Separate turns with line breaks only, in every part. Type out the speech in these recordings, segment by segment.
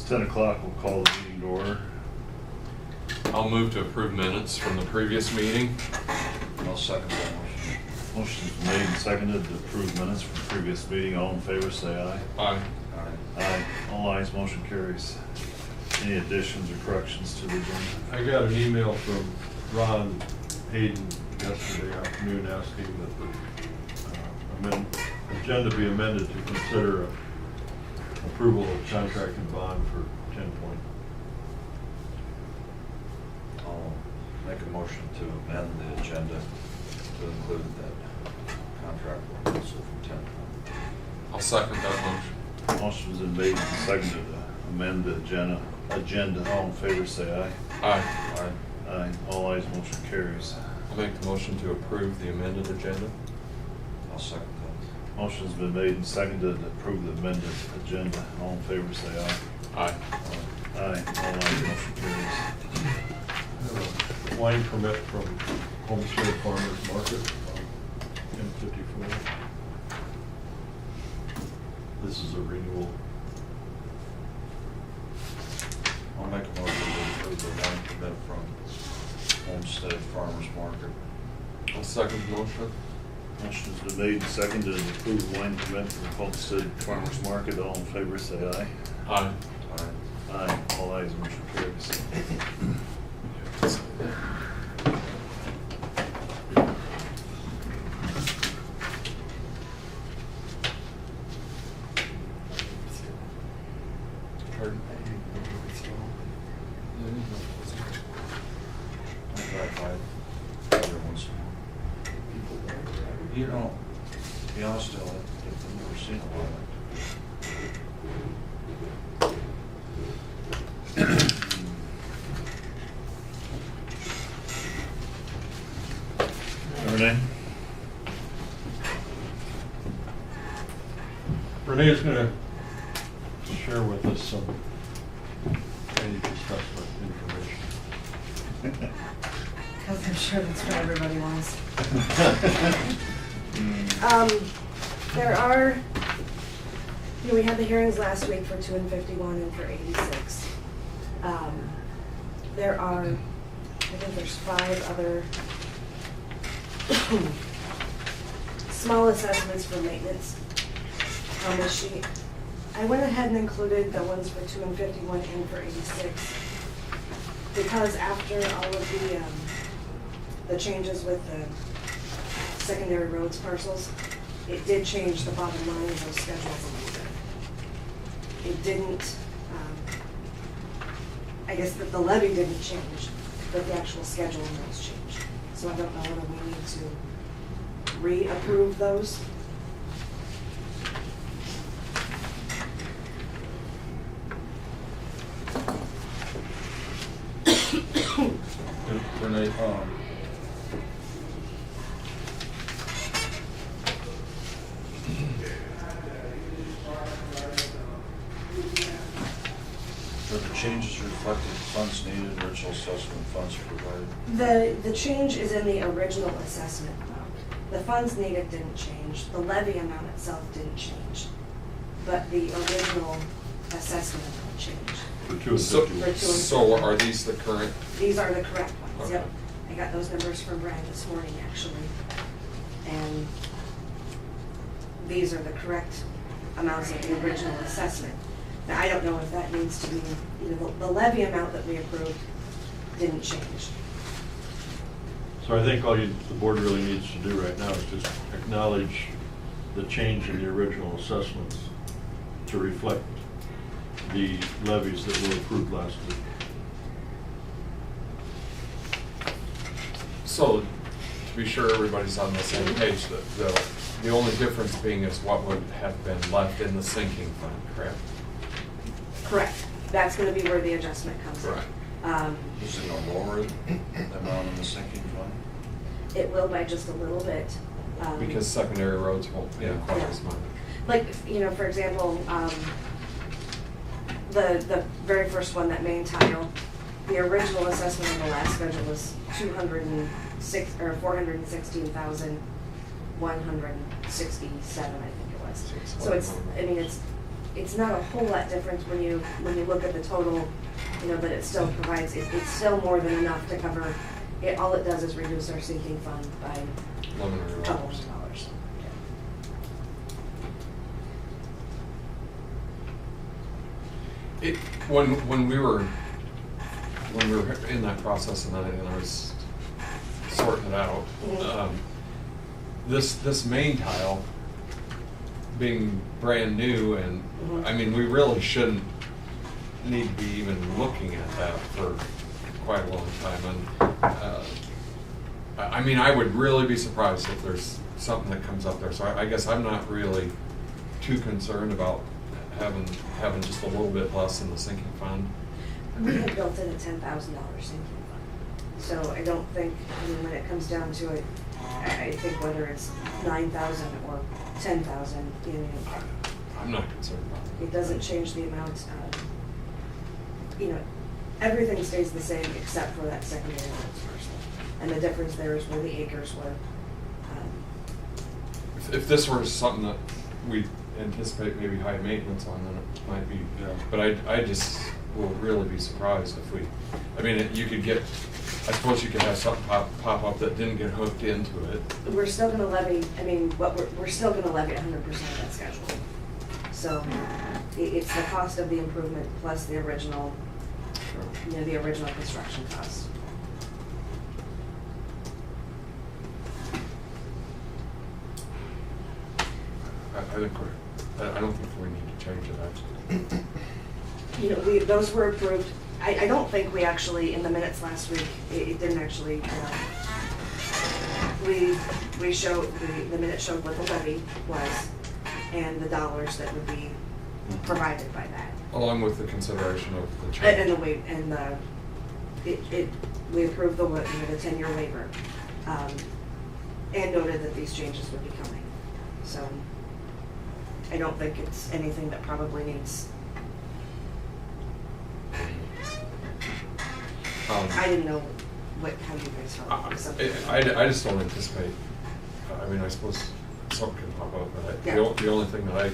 10 o'clock, we'll call the meeting to order.
I'll move to approve minutes from the previous meeting.
I'll second that motion.
Motion's made and seconded to approve minutes from the previous meeting. All in favor, say aye.
Aye.
Aye.
Aye. All ayes, motion carries. Any additions or corrections to the agenda?
I got an email from Ron Hayden yesterday afternoon asking that the agenda be amended to consider approval of contract and bond for 10 Point.
I'll make a motion to amend the agenda to include that contract proposal from 10.
I'll second that motion.
Motion's been made and seconded to amend the agenda. All in favor, say aye.
Aye.
Aye.
Aye. All ayes, motion carries.
I'll make the motion to approve the amended agenda.
I'll second that.
Motion's been made and seconded to approve the amended agenda. All in favor, say aye.
Aye.
Aye. All ayes, motion carries.
I have a wine permit from Homestead Farmers Market on M54. This is a renewal.
I'll make a motion to approve the wine permit from Homestead Farmers Market.
I'll second the motion.
Motion's been made and seconded to approve wine permit for Homestead Farmers Market. All in favor, say aye.
Aye.
Aye.
Aye. All ayes, motion carries.
Pardon?
I drive by every once in a while. You know, to be honest, I've never seen a lot
Renee?
Renee is going to share with us some drainage assessment information.
Because I'm sure that's what everybody wants. There are, we had the hearings last week for 2 and 51 and for 86. There are, I think there's 5 other small assessments for maintenance on this sheet. I went ahead and included the ones for 2 and 51 and for 86 because after all of the changes with the secondary roads parcels, it did change the bottom line of those schedules a little bit. It didn't, I guess that the levy didn't change, but the actual schedule in those changed. So I don't know whether we need to reapprove those.
Renee,
Are the changes reflected funds needed, original assessment funds provided?
The change is in the original assessment amount. The funds needed didn't change, the levy amount itself didn't change, but the original assessment amount changed.
For 2 and
so,
51.
so are these the current?
These are the correct ones, yep.
Okay.
I got those numbers from Brad this morning, actually. And these are the correct amounts of the original assessment. Now, I don't know if that needs to be, the levy amount that we approved didn't change.
So I think all the board really needs to do right now is just acknowledge the change in the original assessments to reflect the levies that were approved last week.
So, to be sure everybody's on the same page, the only difference being is what would have been left in the sinking fund, correct?
Correct. That's gonna be where the adjustment comes in.
Right.
Is it gonna lower the amount in the sinking fund?
It will by just a little bit.
Because secondary roads won't pay quite as much.
Like, for example, the very first one, that main tile, the original assessment on the last schedule was 416,167, I think it was. So it's it's not a whole lot different when you look at the total, that it still provides, it's still more than enough to cover, all it does is reduce our sinking fund by
$1,100.
a couple of dollars.
When we were in that process and I was sorting it out,
Mhm.
this main tile being brand new, and
Mhm.
I mean, we really shouldn't need to be even looking at that for quite a long time. And I mean, I would really be surprised if there's something that comes up there. So I guess I'm not really too concerned about having just a little bit less in the sinking fund.
We had built in a $10,000 sinking fund, so I don't think, when it comes down to it, I think whether it's 9,000 or 10,000,
I'm not concerned about it.
it doesn't change the amount. Everything stays the same except for that secondary roads parcel, and the difference there is where the acres were.
If this were something that we anticipate maybe high maintenance on, then it might be,
Yeah.
but I just will really be surprised if we, I mean, you could get, I suppose you could have something pop up that didn't get hooked into it.
We're still gonna levy, we're still gonna levy 100% of that schedule. So it's the cost of the improvement plus the original, the original construction cost.
I don't think we need to change it, actually.
Those were approved. I don't think we actually, in the minutes last week, it didn't actually, we showed, the minutes showed what the levy was and the dollars that would be provided by that.
Along with the consideration of the change.
And the wait, and we approved the 10-year waiver, and noted that these changes would be coming. So I don't think it's anything that probably needs, I didn't know how you guys felt about something.
I just don't anticipate, I mean, I suppose something can pop up, but
Yeah.
the only thing that I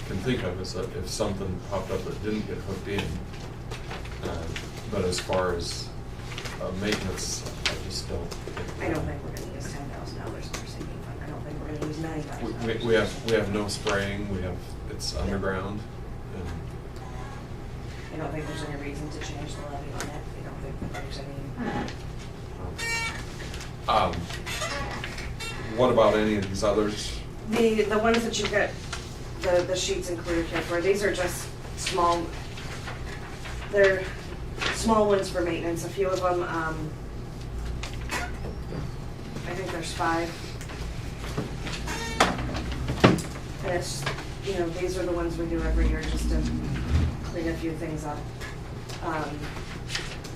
can think of is that if something popped up that didn't get hooked in, but as far as maintenance, I just don't.
I don't think we're gonna use $10,000 in our sinking fund. I don't think we're gonna use $9,000.
We have no spraying, it's underground, and
I don't think there's any reason to change the levy on it. I don't think that there's any.
what about any of these others?
The ones that you've got, the sheets included here for, these are just small, they're small ones for maintenance. A few of them, I think there's 5. And it's, these are the ones we do every year just to clean a few things up.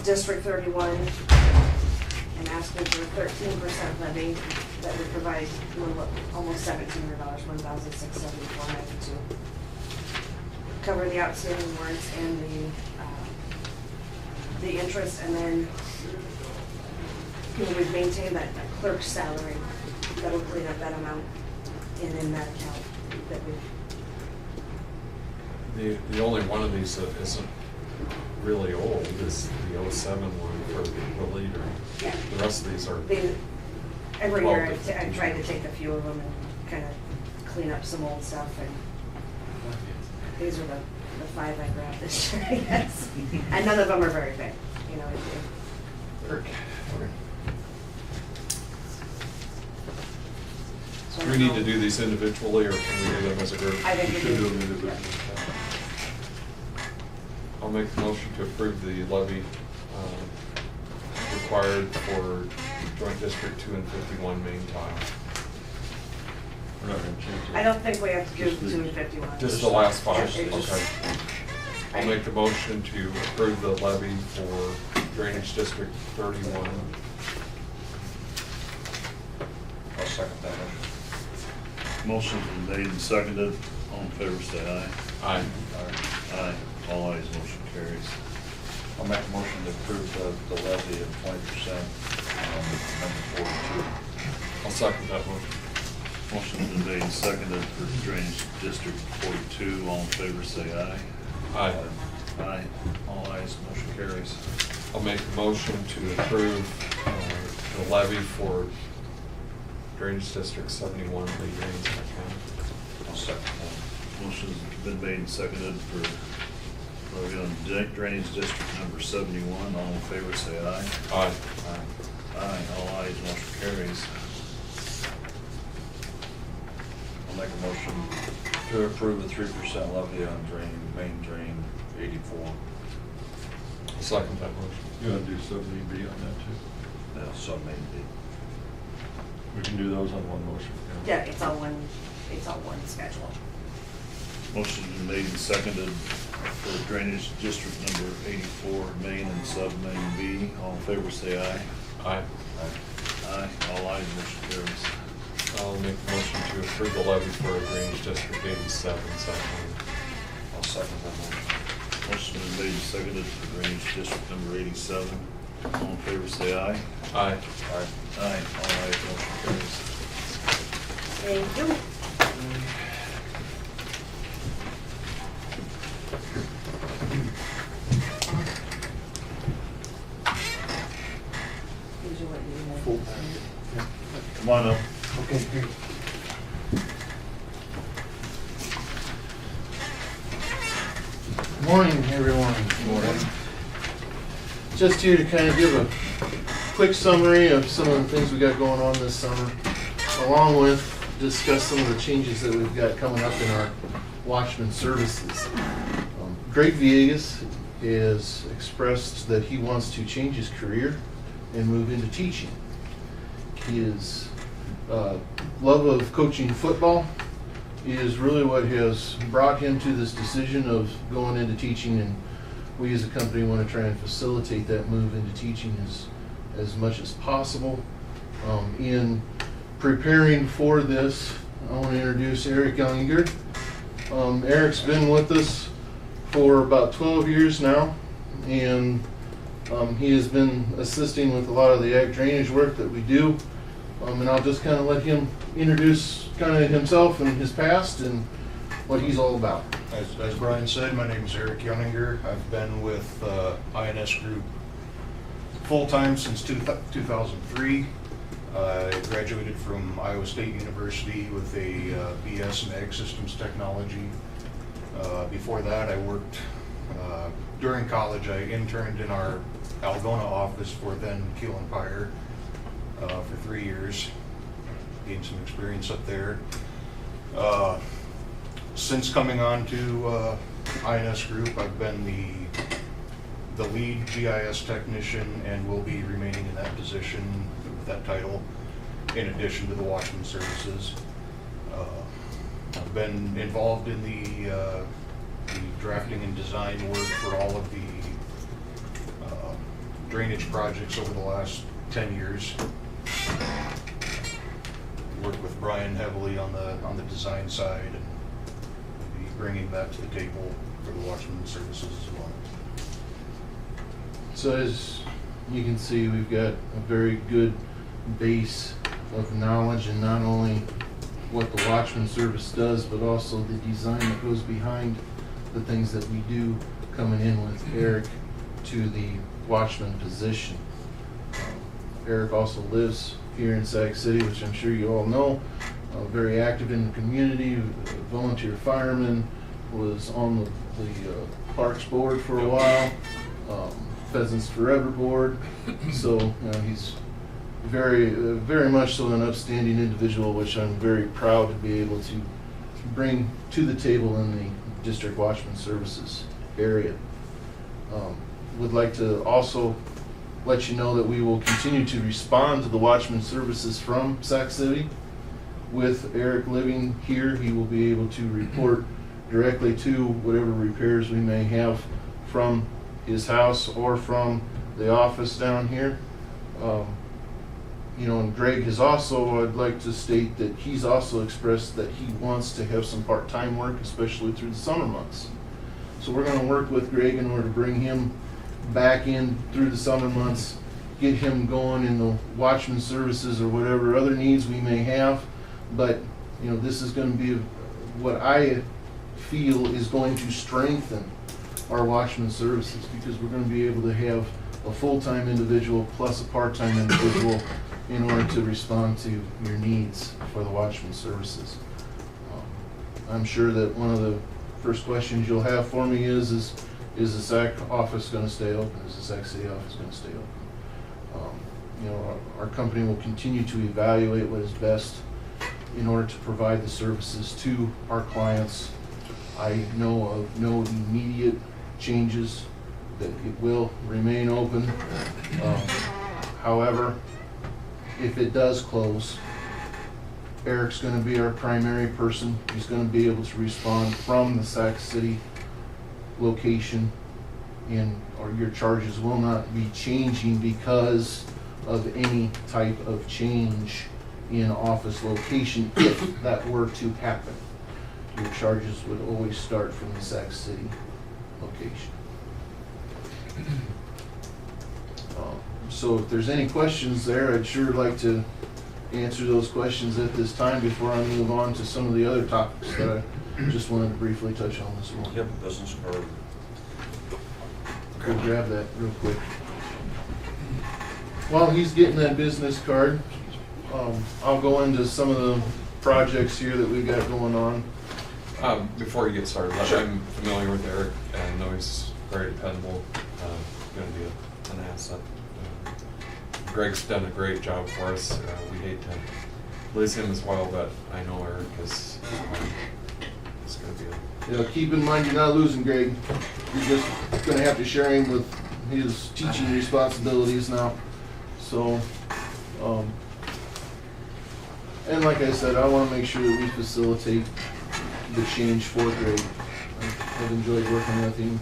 District 31, and asking for a 13% levy that would provide almost $1,700, $1,674.92. Cover the outstanding warrants and the interest, and then we've maintained that clerk's salary that will clean up that amount in that account that we.
The only one of these that isn't really old is the 07 one for the leader.
Yeah.
The rest of these are.
Every
Well,
year I've tried to take a few of them and kind of clean up some old stuff, and these are the 5 I grabbed this year, I guess. And none of them are very big, So I
Do we
don't
need
know.
to do these individually, or can we do them as a group?
I think
You
we
should
do.
do them individually.
I'll make the motion to approve the levy required for Joint District 2 and 51 main tile.
We're not gonna change it.
I don't think we have to do
Just the-
2 and 51.
Just the last 5,
Yeah, it just-
okay. I'll make the motion to approve the levy for Drainage District 31.
I'll second that motion.
Motion's been made and seconded. All in favor, say aye.
Aye.
Aye. All ayes, motion carries.
I'll make a motion to approve the levy of 20% on number 42.
I'll second that motion.
Motion's been made and seconded for Drainage District 42. All in favor, say aye.
Aye.
Aye. All ayes, motion carries.
I'll make a motion to approve the levy for Drainage District 71, Lee Drains County.
I'll second that.
Motion's been made and seconded for levy on Drainage District number 71. All in favor, say aye.
Aye.
Aye. All ayes, motion carries.
I'll make a motion to approve the 3% levy on main drain 84.
Second that motion.
You want to do 70B on that too?
That's sub main D.
We can do those on one motion.
Yeah, it's all one schedule.
Motion's been made and seconded for Drainage District number 84, main and sub-main B. All in favor, say aye.
Aye.
Aye. All ayes, motion carries.
I'll make a motion to approve the levy for Drainage District 87, South
I'll second that motion.
Motion been made and seconded for Drainage District number 87. All in favor, say aye.
Aye.
Aye.
Aye. All ayes, motion carries.
Thank you. Did you want me to-
Come on up.
Okay, great. Morning, everyone.
Morning.
Just here to kind of give a quick summary of some of the things we got going on this summer, along with discuss some of the changes that we've got coming up in our Watchman services. Greg Villegas has expressed that he wants to change his career and move into teaching. His love of coaching football is really what has brought him to this decision of going into teaching, and we as a company want to try and facilitate that move into teaching as much as possible. In preparing for this, I want to introduce Eric Younginger. Eric's been with us for about 12 years now, and he has been assisting with a lot of the ag drainage work that we do. And I'll just kind of let him introduce kind of himself and his past and what he's all about.
As Brian said, my name is Eric Younginger. I've been with INS Group full-time since 2003. I graduated from Iowa State University with a BS in Ag Systems Technology. Before that, I worked, during college, I interned in our Algona office for then Keel and Pyre for 3 years. Gained some experience up there. Since coming on to INS Group, I've been the lead GIS technician and will be remaining in that position with that title, in addition to the Watchman services. I've been involved in the drafting and design work for all of the drainage projects over the last 10 years. Worked with Brian heavily on the design side, and we'll be bringing that to the table for the Watchman services as well.
So as you can see, we've got a very good base of knowledge, and not only what the Watchman service does, but also the design that goes behind the things that we do, coming in with Eric to the Watchman position. Eric also lives here in Sac City, which I'm sure you all know. Very active in the community, volunteer fireman, was on the Parks Board for a while, Pheasants Forever Board. So he's very much so an upstanding individual, which I'm very proud to be able to bring to the table in the District Watchman Services area. Would like to also let you know that we will continue to respond to the Watchman services from Sac City. With Eric living here, he will be able to report directly to whatever repairs we may have from his house or from the office down here. And Greg has also, I'd like to state that he's also expressed that he wants to have some part-time work, especially through the summer months. So we're going to work with Greg in order to bring him back in through the summer months, get him going in the Watchman services or whatever other needs we may have. But you know, this is gonna be what I feel is going to strengthen our watchman services, because we're gonna be able to have a full-time individual plus a part-time individual in order to respond to your needs for the watchman services. I'm sure that one of the first questions you'll have for me is the SAC office gonna stay open? Is the SAC City office gonna stay open? You know, our company will continue to evaluate what is best in order to provide the services to our clients. I know of no immediate changes, that it will remain open. However, if it does close, Eric's gonna be our primary person. He's gonna be able to respond from the Sac City location, or your charges will not be changing because of any type of change in office location, if that were to happen. Your charges would always start from the Sac City location. So if there's any questions there, I'd sure like to answer those questions at this time before I move on to some of the other topics that I just wanted to briefly touch on this morning.
Yep, business card.
Go grab that real quick. While he's getting that business card, I'll go into some of the projects here that we got going on.
Before you get started,
Sure.
I'm familiar with Eric and know he's very dependable, going to be an asset. Greg's done a great job for us. We hate to lose him as well, but I know Eric is going to be
You know, keep in mind, you're not losing Greg. You're just gonna have to share him with his teaching responsibilities now. So, and like I said, I wanna make sure that we facilitate the change for Greg. I've enjoyed working with him,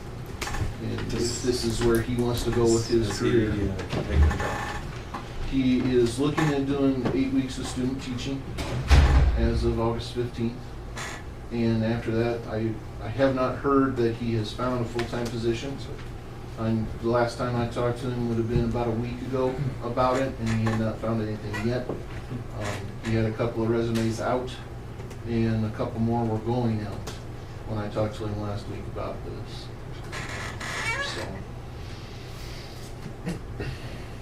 and if this is where he wants to go with his career.
taking a job.
He is looking at doing 8 weeks of student teaching as of August 15th. And after that, I have not heard that he has found a full-time position. The last time I talked to him would have been about a week ago about it, and he had not found anything yet. He had a couple of resumes out, and a couple more were going out when I talked to him last week about this. So,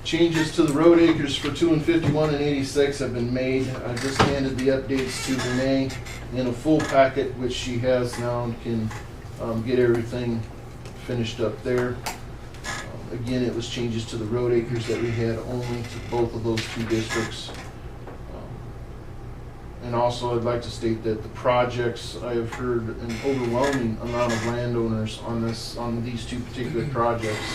changes to the road acres for 2 and 51 and 86 have been made. I just handed the updates to Renee in a full packet, which she has now, and can get everything finished up there. Again, it was changes to the road acres that we had only to both of those two districts. And also, I'd like to state that the projects, I have heard an overwhelming amount of landowners on these two particular projects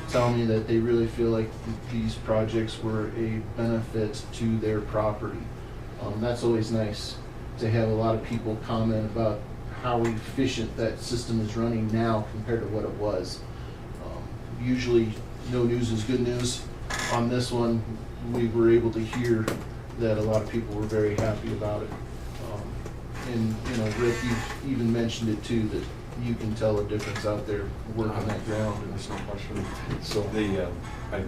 tell me that they really feel like these projects were a benefit to their property. That's always nice to have a lot of people comment about how efficient that system is running now compared to what it was. Usually, no news is good news. On this one, we were able to hear that a lot of people were very happy about it. And, you know, Rick, you've even mentioned it too, that you can tell a difference out there working that ground. And
There's no question.
so,
I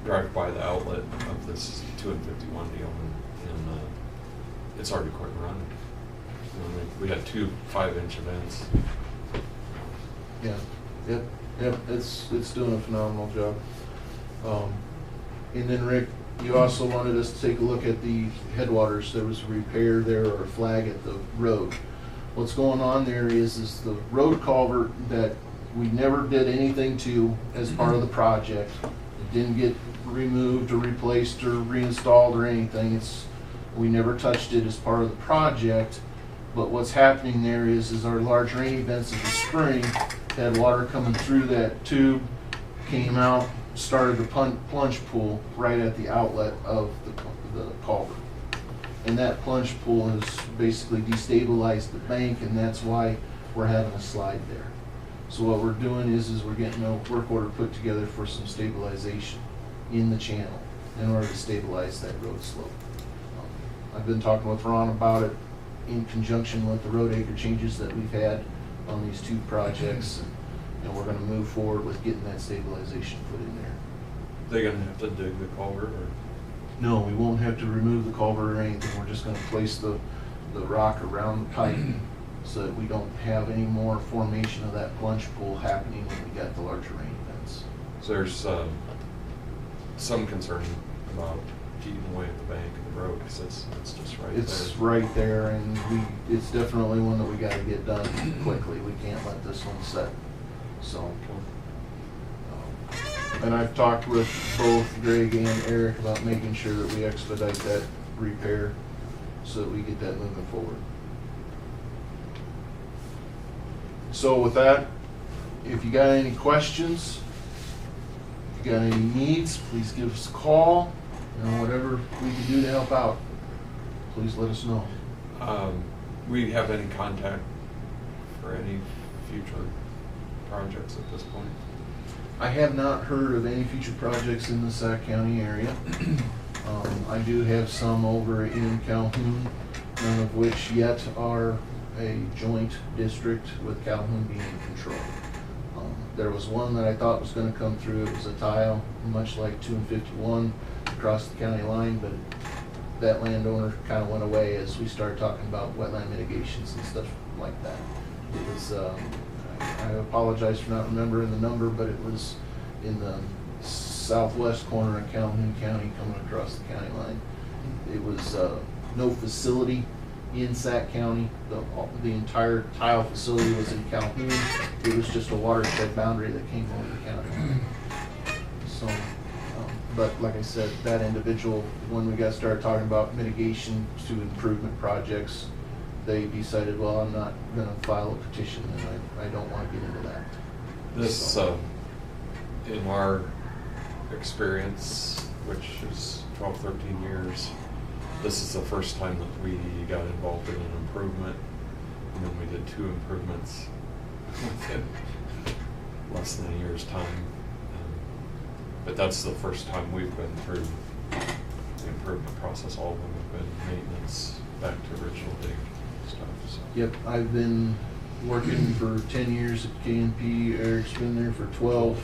drive by the outlet of this 2 and 51 deal, and it's already quite running. You know, we had 2 5-inch events.
yeah, yep, it's doing a phenomenal job. And then Rick, you also wanted us to take a look at the headwaters. There was a repair there, or a flag at the road. What's going on there is the road culvert that we never did anything to as part of the project. It didn't get removed or replaced or reinstalled or anything. We never touched it as part of the project. But what's happening there is our large rain events of the spring had water coming through that tube, came out, started the plunge pool right at the outlet of the culvert. And that plunge pool has basically destabilized the bank, and that's why we're having a slide there. So what we're doing is we're getting a work order put together for some stabilization in the channel in order to stabilize that road slope. I've been talking with Ron about it in conjunction with the road acre changes that we've had on these 2 projects. And we're gonna move forward with getting that stabilization put in there.
They're gonna have to dig the culvert, or?
No, we won't have to remove the culvert or anything. We're just gonna place the the rock around the pipe so that we don't have any more formation of that plunge pool happening when we got the larger rain events.
So there's some concern about eating away at the bank of the road, because it's just right there.
It's right there, and it's definitely one that we gotta get done quickly. We can't let this one set, so. And I've talked with both Greg and Eric about making sure that we expedite that repair so that we get that moving forward. So with that, if you got any questions, if you got any needs, please give us a call. You know, whatever we can do to help out, please let us know.
We have any contact for any future projects at this point?
I have not heard of any future projects in the Sac County area. I do have some over in Calhoun, none of which yet are a joint district with Calhoun being in control. There was one that I thought was gonna come through. It was a tile, much like 2 and 51 across the county line, but that landowner kind of went away as we started talking about wetland mitigations and stuff like that. It was, I apologize for not remembering the number, but it was in the southwest corner of Calhoun County coming across the county line. It was no facility in Sac County. The entire tile facility was in Calhoun. It was just a watershed boundary that came over the county line. So, but like I said, that individual, when we got started talking about mitigation to improvement projects, they decided, well, I'm not gonna file a petition, and I don't wanna get into that.
This,
So,
in our experience, which is 12, 13 years, this is the first time that we got involved in an improvement, and then we did 2 improvements within less than a year's time. But that's the first time we've been through the improvement process. All of them have been maintenance, back to original dig stuff, so.
Yep, I've been working for 10 years at KNP, Eric's been there for 12.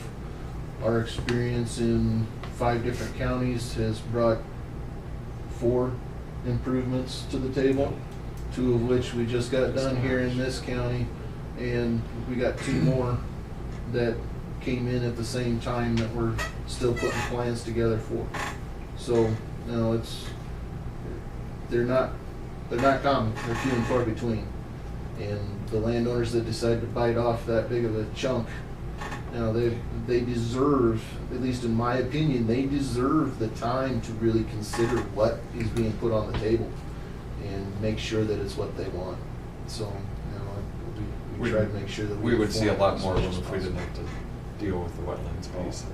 Our experience in 5 different counties has brought 4 improvements to the table, 2 of which we just got done here in this county, and we got 2 more that came in at the same time that we're still putting plans together for. So, you know, they're not common, they're few and far between. And the landowners that decide to bite off that big of a chunk, you know, they deserve, at least in my opinion, they deserve the time to really consider what is being put on the table and make sure that it's what they want. So, you know, we try to make sure that
we would see a
inform
lot more
as
of
much
them if we
as
didn't
possible.
have to deal with the wetlands piece.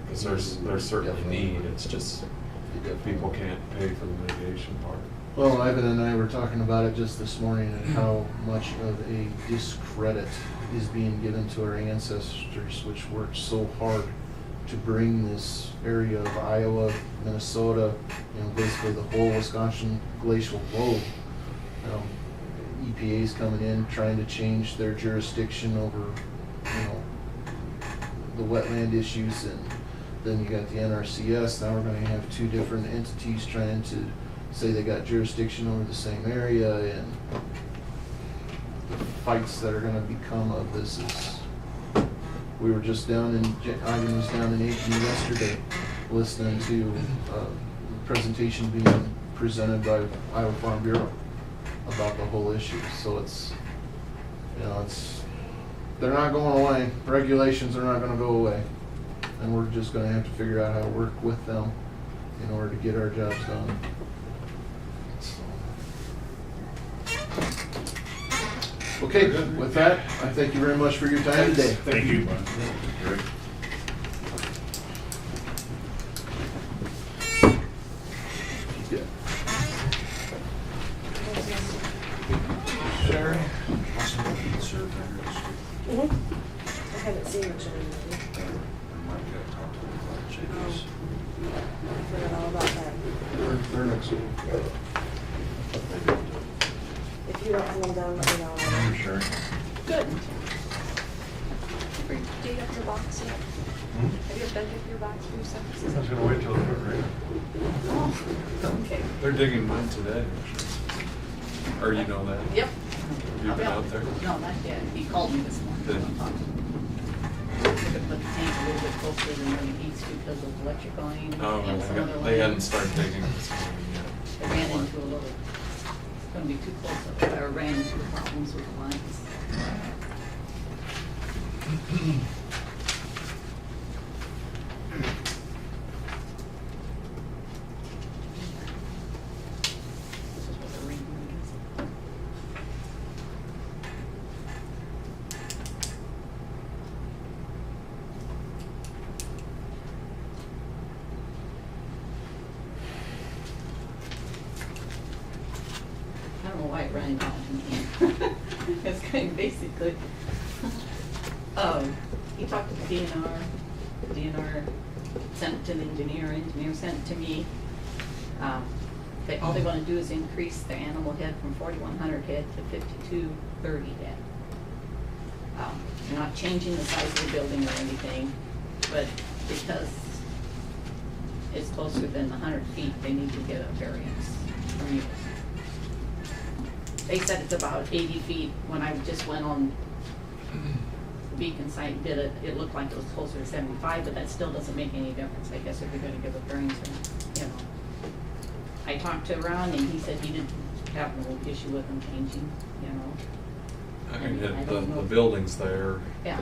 Because there's certainly need, it's just people can't pay for the mitigation part.
Well, Ivan and I were talking about it just this morning and how much of a discredit is being given to our ancestors, which worked so hard to bring this area of Iowa, Minnesota, you know, basically the whole Wisconsin glacial lobe. EPA's coming in, trying to change their jurisdiction over, you know, the wetland issues, and then you got the NRCS. Now we're gonna have 2 different entities trying to say they got jurisdiction over the same area, and the fights that are gonna become of this is, we were just down in, Ivan was down in Aiken yesterday, listening to a presentation being presented by Iowa Farm Bureau about the whole issue. So it's, you know, they're not going away. Regulations are not gonna go away. And we're just gonna have to figure out how to work with them in order to get our jobs done. So. Okay, with that, I thank you very much for your time today.
Thank you. Rick.
Yeah.
Sherry? Serve there.
I haven't seen much of it.
I might get to talk to them about Chase.
I forgot all about that.
They're next week.
If you don't have them done, let me know.
Sure.
Good. Do you have your box yet? Have you done your box for yourself?
I was gonna wait till the quick read.
Oh, okay.
They're digging mine today, actually. Or you know that?
Yep.
Have you been out there?
No, not yet. He called me this morning.
Did he?
We're gonna put the tank a little bit closer than where it needs to because of electric line
Oh,
and some other
they hadn't
lines.
started digging this morning yet.
They ran into a little, it's gonna be too close, or ran into problems with the lines. This is what the ring is. I don't know why it ran down to me. It's kind of basically, he talked to the DNR, the DNR sent it to the engineer sent it to me. All they wanna do is increase their animal head from 4,100 head to 5,230 head. They're not changing the size of the building or anything, but because it's closer than 100 feet, they need to get a variance from you. They said it's about 80 feet. When I just went on the Beacon site and did it, it looked like it was closer to 75, but that still doesn't make any difference, I guess, if you're gonna give a variance or, you know. I talked to Ron and he said he didn't have no issue with them changing, you know.
I mean,
I
the
don't know.
building's there.
Yeah,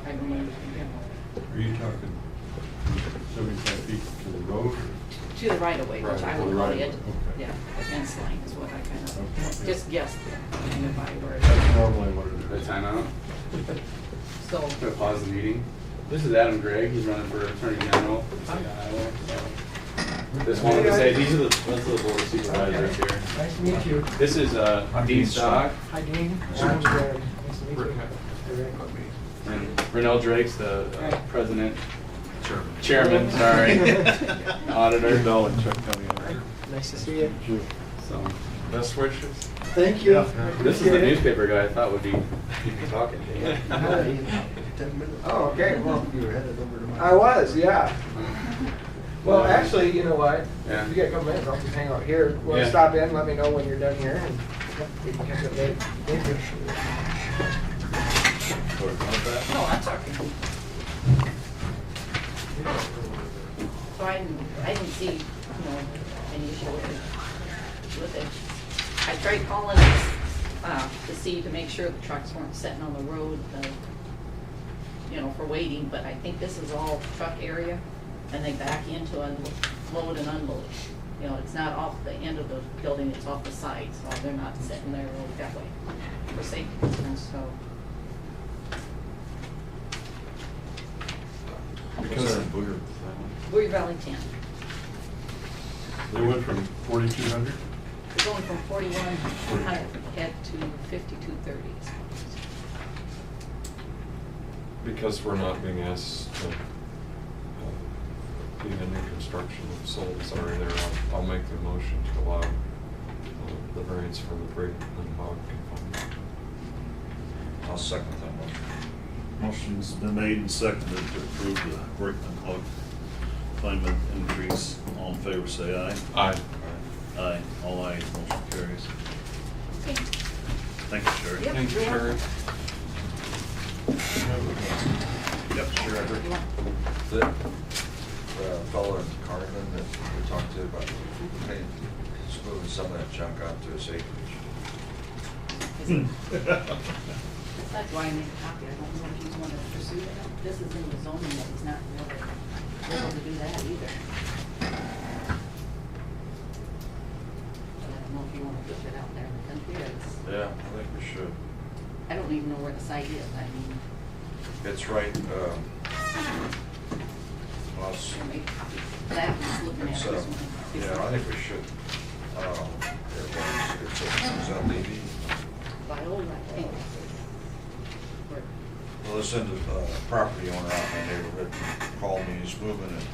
I don't know, you know.
Are you talking 75 feet to the road?
To the right of way, which
Right,
I
to the
would call
right
it,
of way, okay.
yeah, the fence line is what I kind
Okay.
of, just guessed, kind of by word.
That's normally what it
The
is.
timeout.
So,
I'm gonna pause the meeting. This is Adam Gregg. He's running for Attorney General for the state of Iowa. So just wanted to say these are the board of supervisors here.
Nice to meet you.
This is Dean Stock
Hi, Dean. I'm Greg. Nice to meet you.
and Renell Drake's the
Right.
president. Chairman, sorry. Auditor.
No, and Chuck County.
Nice to see you.
So
Best wishes.
Thank you.
this is the newspaper guy I thought would be talking to you.
Oh, okay, well,
You were headed over to my.
I was, yeah. Well, actually, you know what?
Yeah.
If you got a couple minutes, I'll just hang out here. Well,
Yeah.
stop in, let me know when you're done here, and we can catch up later. Thank you.
Sorry about that.
no, that's okay. So I didn't see, you know, any issue with it. I tried calling to see, to make sure the trucks weren't sitting on the road, you know, for waiting, but I think this is all truck area, and they back into load and unload. You know, it's not off the end of the building, it's off the side, so they're not sitting there that way for safety concerns, so.
Because
Boyer Valley 10.
They went from 4,200?
We're going from 4,100 head to 5,230.
because we're not being asked to do the new construction of Souls already there, I'll make the motion to allow the variance for the Brayton and Hog confinement.
I'll second that motion.
Motion's been made and seconded to approve the Brickman Hog claimant increase. All in favor, say aye.
Aye.
Aye. All ayes, motion carries.
Okay.
Thank you, Sherry.
Yep,
Thank you,
you're
Sherry.
welcome.
Yep, sure, I heard.
You want-
The fellow in Carmen that we talked to about, hey, just moving some of that junk onto his acreage.
That's why I made a copy. I don't know if he's wanting to pursue that. This is in the zoning that he's not really able to do that either. But I don't know if you want to put it out there in the country or it's,
Yeah, I think we should.
I don't even know where the site is. I mean,
It's right, well, it's,
I made a copy. But I was looking at it
it's,
this morning.
yeah, I think we should, it's on Levy.
Viola, I think. Where-
Well, this end property owner out in my neighborhood called me, he's moving it,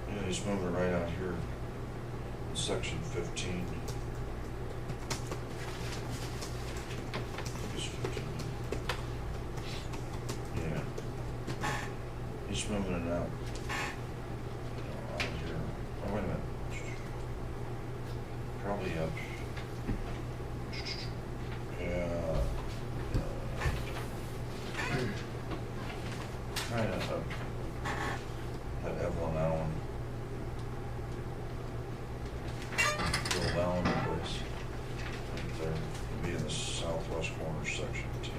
yeah, he's moving right out here, in section 15. It's 15. Yeah. probably up. Yeah. Trying to have Evelyn Allen. Bill Allen place. Right there, be in the southwest corner, section 10.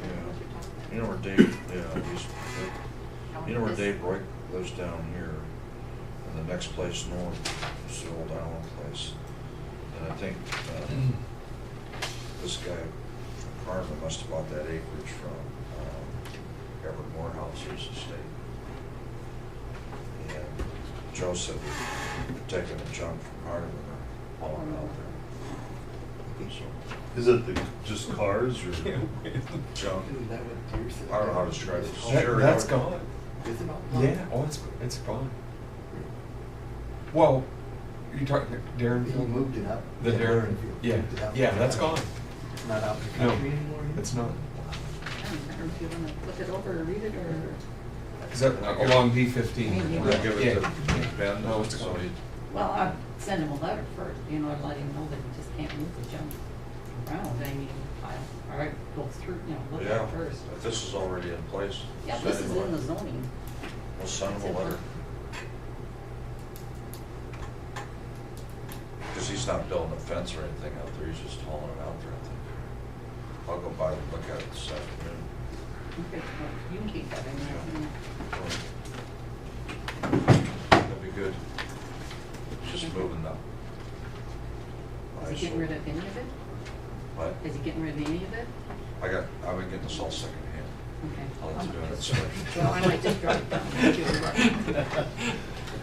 Yeah. You know where Dave, you know where Dave Roy lives down here, and the next place north is the old Allen place. And I think this guy from Carmen must have bought that acreage from Everett Morehouse's estate. And Joe said they're taking the junk from Carmen and hauling out there. So,
Is it just cars or?
junk.
Isn't that what Deere said?
I don't know how to describe it.
That's gone.
Is it all?
Yeah, oh, it's gone. Well, you talking Darren?
He moved it up.
The Darren,
Field.
yeah,
Moved it out.
yeah, that's gone.
Not out in the
No,
country anymore?
it's not.
I don't know if you wanna look it over or read it or.
Is that along D15?
Yeah.
We'll give it
Yeah.
to Ben,
No, it's
so
gone.
he,
Well, I'd send him a letter first, you know, letting him know that he just can't move the junk around. I mean, all right, go through, you know, look at
yeah,
it first.
if this is already in place.
Yeah,
send
this
him
is
a
in the
letter.
zoning.
We'll send him a letter. Because he's not building a fence or anything out there, he's just hauling it out there, I think. I'll go by and look at it this afternoon.
Okay, well, you can keep that in there.
That'd be good. Just moving up.
Is he getting rid of any of it?
What?
Is he getting rid of any of it?
I've been getting this all secondhand.
Okay.
I'll let you do it, sir.
Well, I might just drive it down.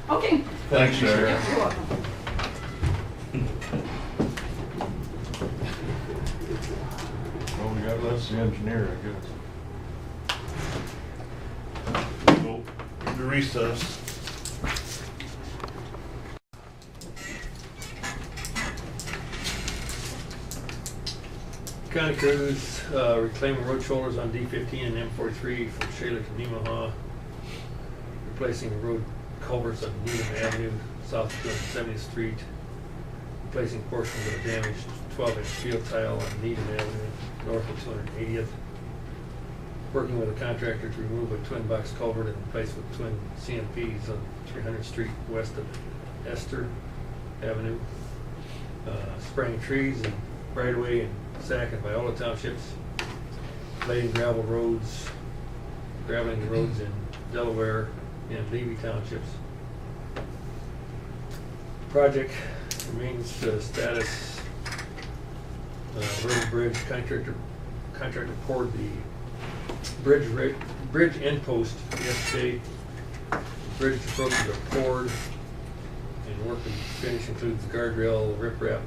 Okay.
Thanks, Sarah.
Yeah, you're welcome.
Well, we got less the engineer, I guess.
Go into recess.
County crews reclaiming road shoulders on D15 and M43 from Shaler to Nemaha, replacing road culverts on Needham Avenue south of 270th Street, replacing portions of a damaged 12-inch field tile on Needham Avenue north of 280th, working with a contractor to remove a twin box culvert and replace with twin CMPs on 300th Street west of Esther Avenue, spraying trees and right-of-way in Sac and Viola townships, laying graveling the roads in Delaware and Levy townships. Project remains status. Road bridge contractor poured the bridge end post yesterday. Bridge approaches are poured, and work and finish includes guardrail, riprap,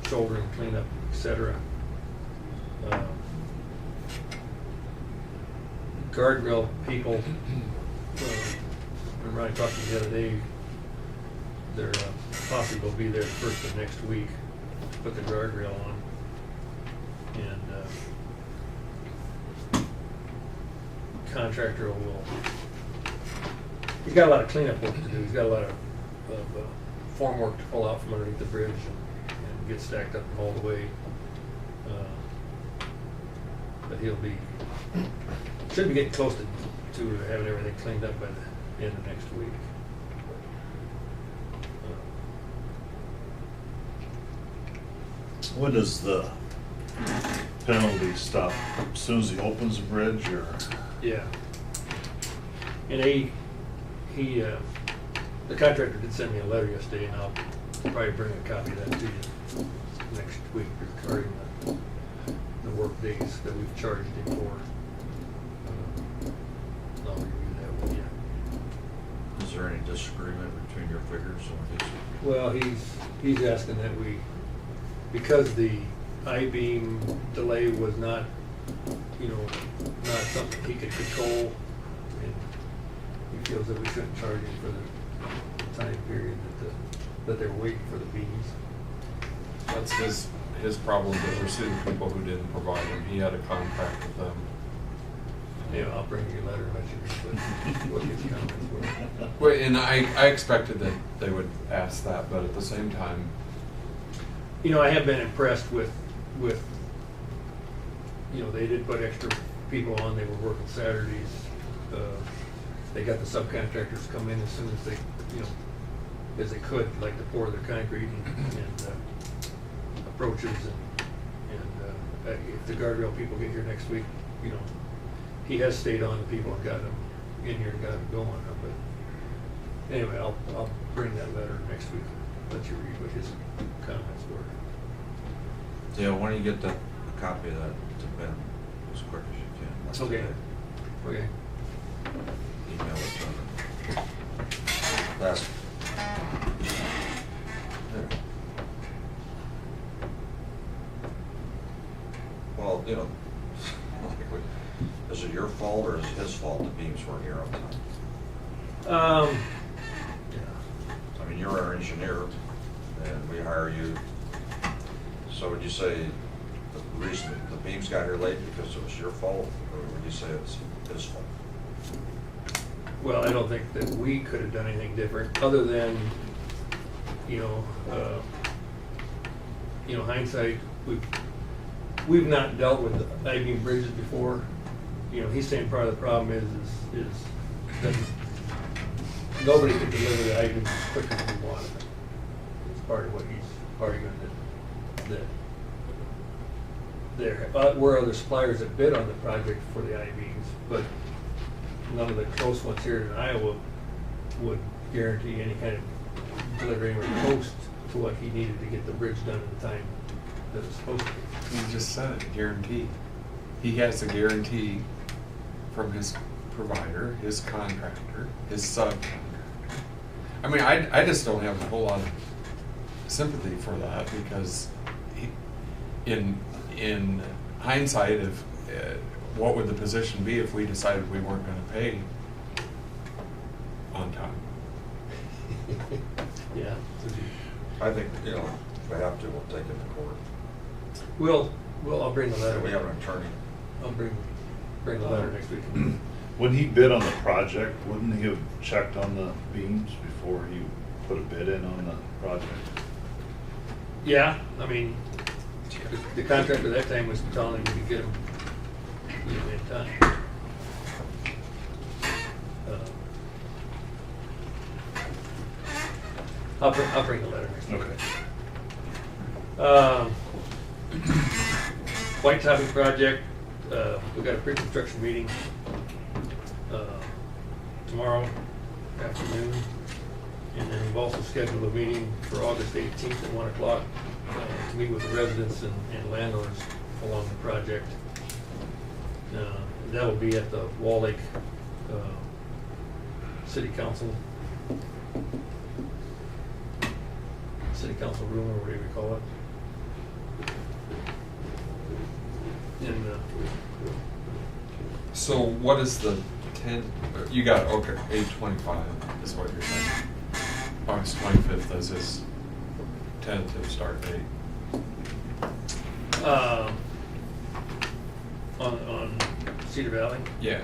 shouldering, cleanup, etc. Guardrail people, when Ronnie talked to me the other day, they're possibly will be there first of next week to put the guardrail on. And contractor will, he's got a lot of cleanup work to do. He's got a lot of form work to pull out from underneath the bridge and get stacked up and hauled away. But he'll be, should be getting close to having everything cleaned up by the end of next week.
When does the penalty stop? As soon as he opens the bridge or?
Yeah. And the contractor did send me a letter yesterday, and I'll probably bring a copy of that to you next week regarding the work days that we've charged him for. I'll review that with you.
Is there any disagreement between your figures and his?
Well, he's asking that we, because the I-beam delay was not, not something he could control, and he feels that we shouldn't charge him for the time period that they're waiting for the beams.
That's his problem, that we're suing people who didn't provide him. He had a contract with them.
Yeah, I'll bring you a letter and let you what his comments were.
Well, and I expected that they would ask that, but at the same time,
You know, I have been impressed with, you know, they did put extra people on, they were working Saturdays. They got the subcontractors come in as soon as they, you know, as they could, like to pour their concrete and approaches and if the guardrail people get here next week, you know, he has stayed on the people and got them in here and got them going. But anyway, I'll bring that letter next week, let you read what his comments were.
Yeah, why don't you get that, a copy of that to Ben as quick as you can? That's
Okay.
today.
Okay.
Email it to him. That's. There. Well, you know, is it your fault or is it his fault the beams weren't here on time? I mean, you're our engineer and we hire you. So would you say the reason the beams got here late because it was your fault, or would you say it's his fault?
Well, I don't think that we could have done anything different, other than, you know, hindsight. We've not dealt with I-beam bridges before. You know, he's saying part of the problem is that nobody could deliver the I-beam as quick as we wanted. It's part of what he's arguing, that there were other suppliers that bid on the project for the I-beams, but none of the close ones here in Iowa would guarantee any kind of delivery anywhere close to what he needed to get the bridge done at the time that it was supposed to be.
he just said it, guarantee. He has a guarantee from his provider, his contractor, his subcontractor. I mean, I just don't have a whole lot of sympathy for that, because in hindsight, if what would the position be if we decided we weren't going to pay on time?
Yeah.
I think, you know, if we have to, we'll take it to court.
I'll bring the letter.
We have an attorney.
I'll bring the letter next week.
When he bid on the project, wouldn't he have checked on the beams before he put a bid in on the project?
Yeah, I mean, the contractor that time was telling him we could get them, you know, in time. I'll bring the letter next week.
Okay.
White topping project, we got a pre-construction meeting tomorrow afternoon, and then we've also scheduled a meeting for August 18th at 1 o'clock to meet with the residents and landowners along the project. That will be at the Wall Lake City Council room, or whatever you call it. And
So what is the 10, you got, okay, 8/25 is what you're saying. August 25th is his tentative start date.
On Cedar Valley.
Yeah.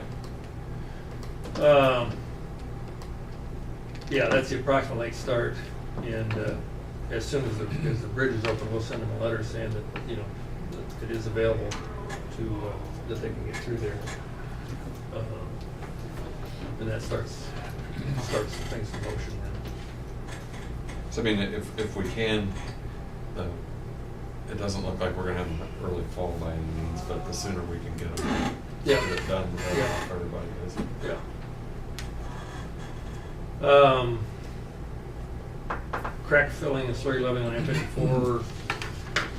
Yeah, that's the approximate late start, and as soon as the bridge is open, we'll send them a letter saying that, you know, that it is available to, that they can get through there. And that starts things in motion then.
So I mean, if we can, it doesn't look like we're gonna have an early fall by any means, but the sooner we can get them,
Yeah.
get it done, the better
Yeah.
for everybody is.
Yeah. Crack filling and slurry leveling on M54.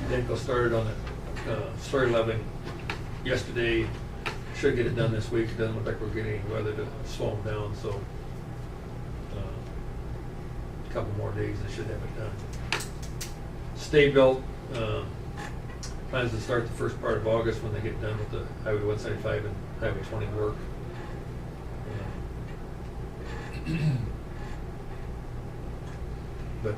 Denko started on the slurry leveling yesterday. Should get it done this week. It doesn't look like we're getting any weather to slow them down, so a couple more days they should have it done. Stay built plans to start the first part of August when they get done with the Highway 175 and Highway 20 work. But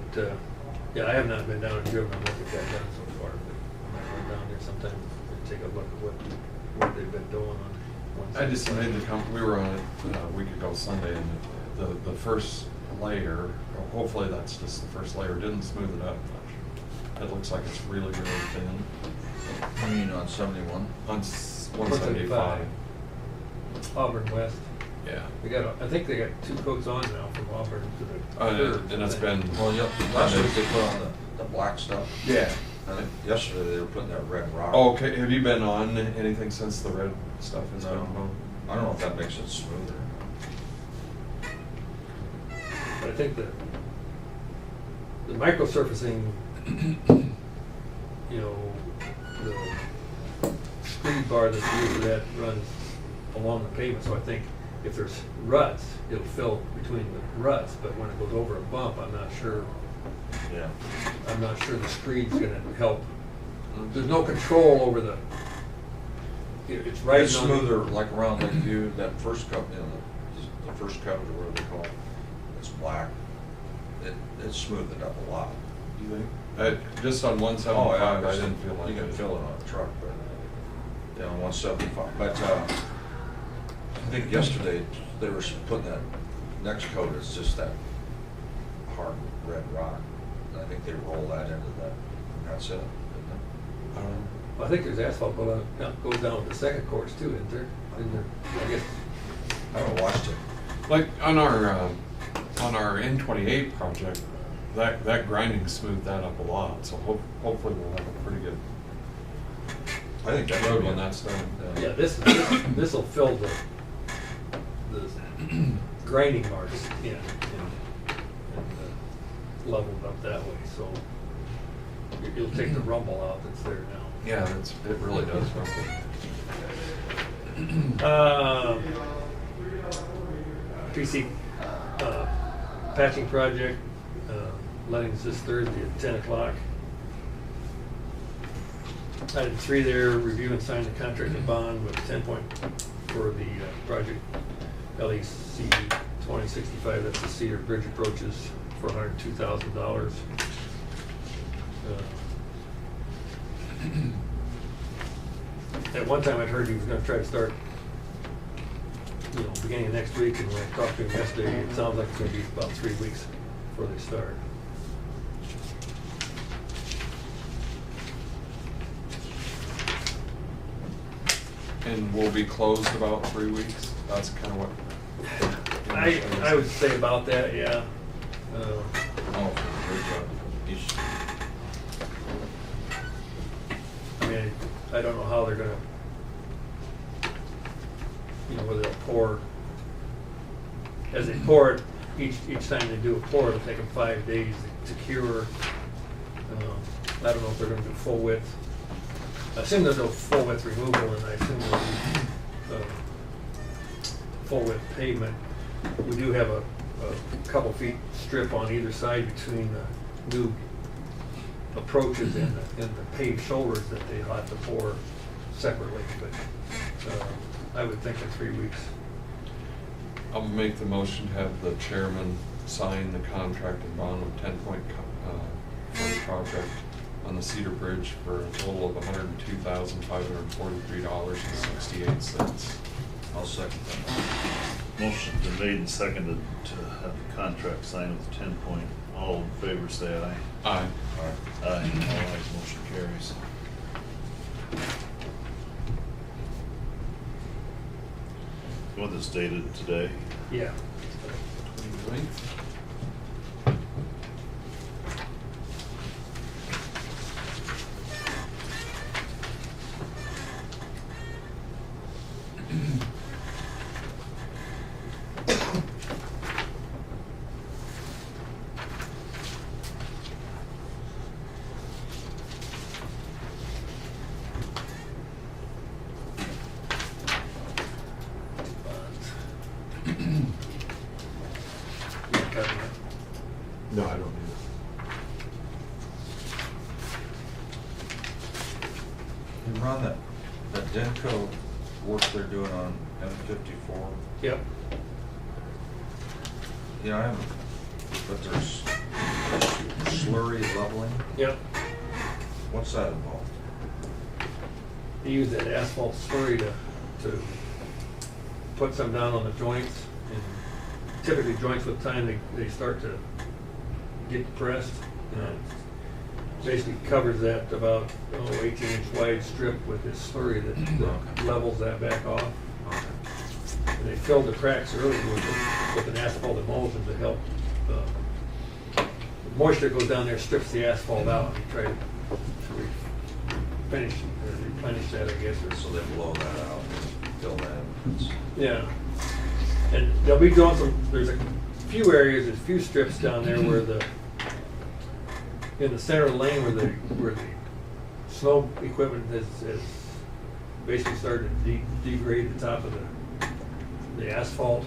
yeah, I have not been down and driven on what they've got done so far. But I might run down there sometime and take a look at what they've been doing on
I just made the comment, we were on it a week ago Sunday, and the first layer, hopefully that's just the first layer, didn't smooth it up much. It looks like it's really, really thin.
I mean, on 71?
On 175.
Auburn West.
Yeah.
I think they got 2 coats on now from Auburn to the.
And it's been.
Well, yep, last week they put on the black stuff.
Yeah.
And yesterday they were putting that red rock.
Oh, okay, have you been on anything since the red stuff has been
No.
on?
I don't know if that makes it smoother.
But I think the microsurfacing, you know, the screed bar that's used for that runs along the pavement, so I think if there's ruts, it'll fill between the ruts, but when it goes over a bump, I'm not sure
Yeah.
the screed's gonna help. There's no control over the, it's right on.
It's smoother, like around Lakeview, that first coat, you know, the first coat, or whatever they call it, it's black. It smoothed it up a lot.
You think? Just on 175, I didn't feel like
You can
it.
fill it on a truck, but, yeah, on 175. But, I think yesterday, they were putting that next coat, it's just that hard red rock. And I think they roll that into that, and that's it, isn't
I don't know.
I think there's asphalt goes down with the second course too, isn't there? I guess.
it? I haven't watched it.
Like on our N28 project, that grinding smoothed that up a lot, so hopefully we'll have a pretty good
I think that's
road when that's done.
Yeah, this'll fill the grinding marks in and level it up that way, so it'll take the rumble out that's there now.
Yeah, it really does.
PC patching project, lettings this Thursday at 10 o'clock. Item 3 there, review and sign the contract and bond with 10 point for the project LEC 2065, that's the Cedar Bridge approaches for $102,000. At one time I'd heard he was gonna try to start, you know, beginning of next week, and when I talked to him yesterday, it sounds like it's gonna be about 3 weeks before they start.
And we'll be closed about 3 weeks. That's kind of what.
I would say about that, yeah.
Oh, for the bridge job.
I mean, I don't know how they're gonna, you know, whether they'll pour, as they pour it, each time they do a pour, it'll take them 5 days to cure. I don't know if they're gonna do full width. I assume there's no full width removal, and I assume there'll be full width pavement. We do have a couple feet strip on either side between the new approaches and the paved shoulders that they have to pour separately, but I would think in 3 weeks.
I'll make the motion to have the chairman sign the contract and bond of 10 point for the project on the Cedar Bridge for a total of $102,543.68.
I'll second that.
Motion's been made and seconded to have the contract signed with 10 point. All in favor, say aye.
Aye.
Aye. All ayes, motion carries. You want this dated today?
Yeah.
29th. No, I don't need it.
And Ron, that Denko work they're doing on M54,
Yep.
you know, I haven't, but there's slurry leveling.
Yep.
What's that involved?
They use that asphalt slurry to put some down on the joints, and typically joints with time, they start to get depressed. Basically covers that about 18-inch wide strip with this slurry that levels that back off. And they filled the cracks early with an asphalt emulsion to help. The moisture goes down there, strips the asphalt out, and you try to replenish that, I guess.
So they blow that out and fill that.
Yeah. And they'll be doing there's a few areas, there's a few strips down there where in the center of the lane where the snow equipment has basically started to degrade the top of the asphalt.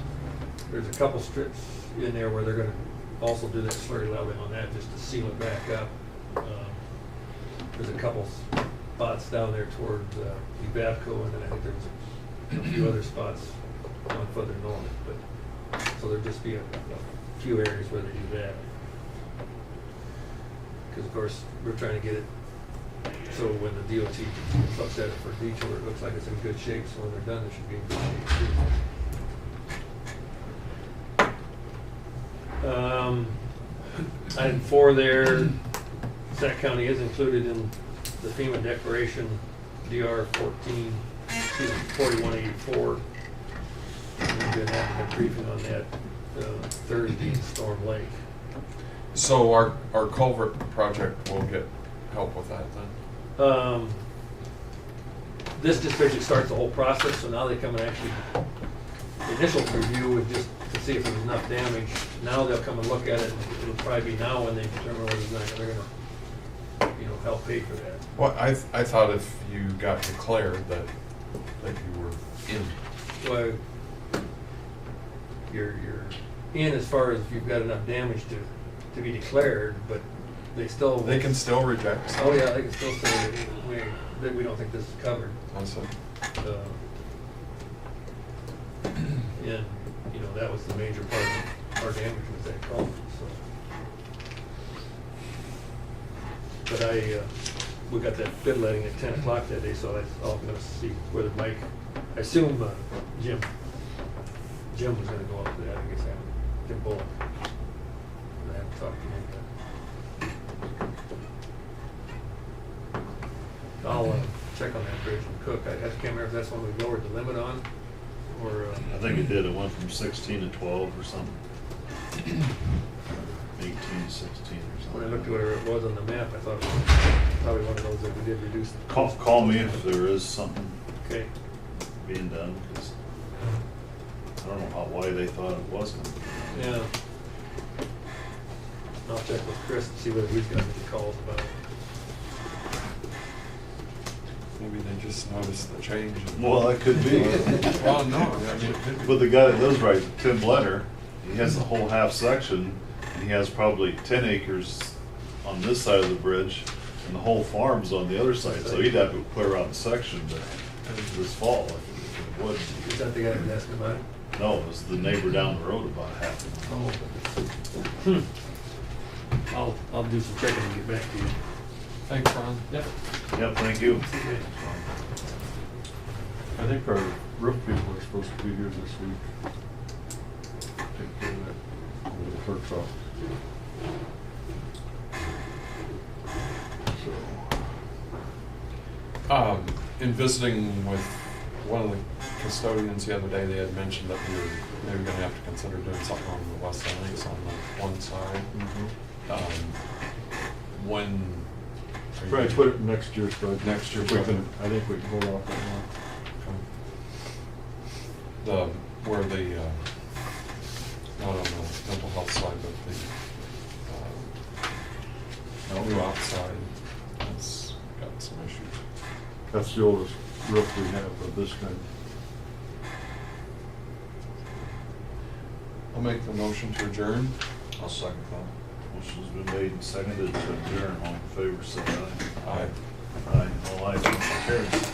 There's a couple strips in there where they're gonna also do that slurry leveling on that just to seal it back up. There's a couple spots down there toward Evapco, and then I think there's a few other spots going further north, but so there'll just be a few areas where they do that. Because of course, we're trying to get it so when the DOT looks at it for detour, it looks like it's in good shape, so when they're done, it should be in good shape too. Item 4 there, Sac County is included in the FEMA declaration, DR 4184. We've been having a briefing on that Thursday in Storm Lake.
So our culvert project will get help with that then?
This just basically starts the whole process, so now they come and actually, the initial review was just to see if there was enough damage. Now they'll come and look at it, and it'll probably be now when they determine whether they're gonna, help pay for that.
Well, I thought if you got declared that you were in.
Well, you're in as far as if you've got enough damage to be declared, but they
can still reject.
Oh yeah, they can still say that we don't think this is covered.
Awesome.
And that was the major part of our damage was that culvert. So, but we got that bid letting at 10 o'clock that day, so I'm going to see whether Mike. I assume Jim was going to go up to that. I guess Jim Bullock. I haven't talked to him yet. I'll check on that bridge and Cook. I can't remember if that's one we lowered the limit on, or.
I think it did. It went from 16 to 12 or something. 18 to 16 or something.
When I looked at whatever it was on the map, I thought it was probably one of those that we did reduce.
Call me if there is something
Okay.
being done, because I don't know why they thought it wasn't.
Yeah. I'll check with Chris to see whether he's got any calls about it.
Maybe they just noticed the change.
Well, that could be.
Well, no, I mean, it could be.
But the guy that lives right, Tim Blenner, he has a whole half section, and he has probably 10 acres on this side of the bridge, and the whole farm's on the other side, so he'd have to clear out a section this fall if it would.
Is that the guy who's asking about it?
No, it was the neighbor down the road about half.
I'll do some checking and get back to you.
Thanks, Ron.
Yep.
Yeah, thank you.
I think our roof people are supposed to be here this week. Take care of that over the clerk's office. So.
In visiting with one of the custodians the other day, they had mentioned that we were maybe going to have to consider doing something on the west side, I think it's on the one side. When?
Probably put it next year's budget.
Next year's
We
budget.
can, I think we can hold off on that.
Where the, not on the mental health side, but the rock side, that's got some issues.
That's the oldest roof we have of this kind.
I'll make the motion to adjourn.
I'll second that.
Motion's been made and seconded to adjourn. All in favor, say aye.
Aye.
Aye. All ayes, motion carries.